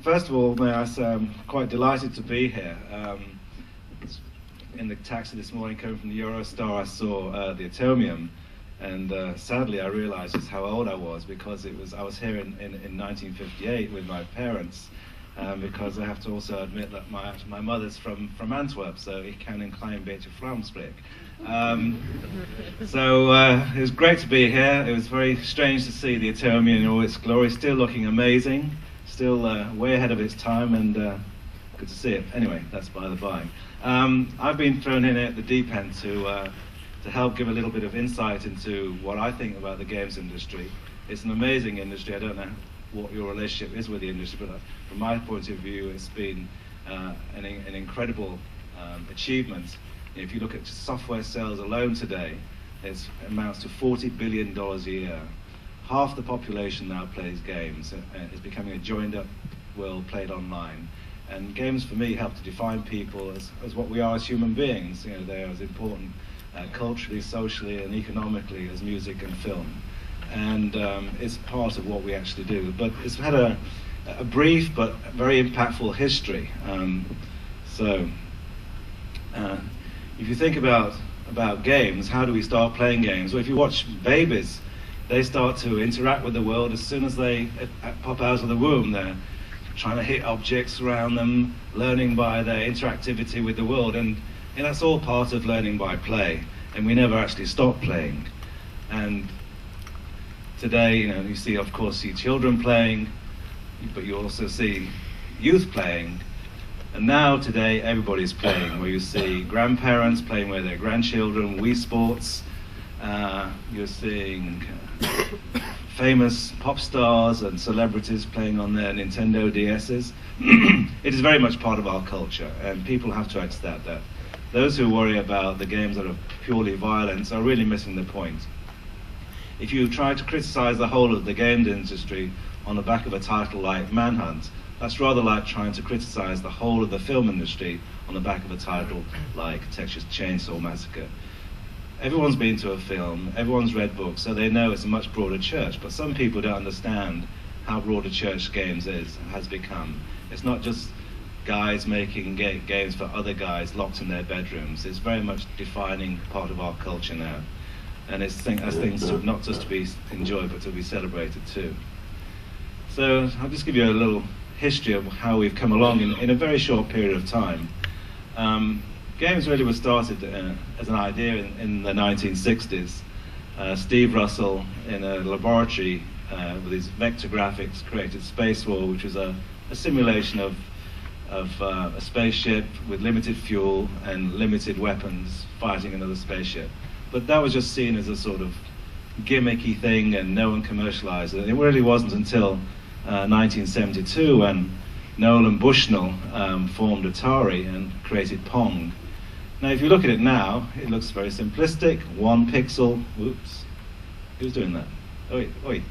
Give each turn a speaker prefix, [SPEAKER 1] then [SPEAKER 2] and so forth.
[SPEAKER 1] First of all, may I say I'm quite delighted to be here. In the taxi this morning coming from the Eurostar, I saw the Atomium, and sadly I realized just how old I was, because I was here in 1958 with my parents, because I have to also admit that my mother's from Antwerp, so ik kan een klein beetje Vlaams spreken. So it was great to be here. It was very strange to see the Atomium in all its glory, still looking amazing, still way ahead of its time, and good to see it. Anyway, that's by the by. I've been thrown in at the deep end to help give a little bit of insight into what I think about the games industry. It's an amazing industry. I don't know what your relationship is with the industry, but from my point of view, it's been an incredible achievement. If you look at software sales alone today, it amounts to $40 billion a year. Half the population now plays games. It's becoming a joined-up world played online. And games, for me, help to define people as what we are as human beings. You know, they're as important culturally, socially, and economically as music and film. And it's part of what we actually do. But it's had a brief but very impactful history. If you think about games, how do we start playing games? Well, if you watch babies, they start to interact with the world as soon as they pop out of the womb. They're trying to hit objects around them, learning by their interactivity with the world, and that's all part of learning by play, and we never actually stop playing. And today, you see, of course, children playing, but you also see youth playing, and now today everybody's playing, where you see grandparents playing with their grandchildren, Wii Sports, you're seeing famous pop stars and celebrities playing on their Nintendo DS's. It is very much part of our culture, and people have to accept that. Those who worry about the games that are purely violence are really missing the point. If you try to criticize the whole of the games industry on the back of a title like Manhunt, that's rather like trying to criticize the whole of the film industry on the back of a title like Texas Chainsaw Massacre. Everyone's been to a film, everyone's read books, so they know it's a much broader church, but some people don't understand how broad a church games has become. It's not just guys making games for other guys locked in their bedrooms. It's very much defining part of our culture now. And it's things not just to be enjoyed, but to be celebrated too. So I'll just give you a little history of how we've come along in a very short period of time. Games really were started as an idea in the 1960s. Steve Russell, in a laboratory with his vector graphics, created Space War, which was a simulation of a spaceship with limited fuel and limited weapons fighting another spaceship. But that was just seen as a sort of gimmicky thing, and no one commercialized it. It really wasn't until 1972 when Nolan Bushnell formed Atari and created Pong. Now, if you look at it now, it looks very simplistic. One pixel. Whoops. Who's doing that? Oi, oi.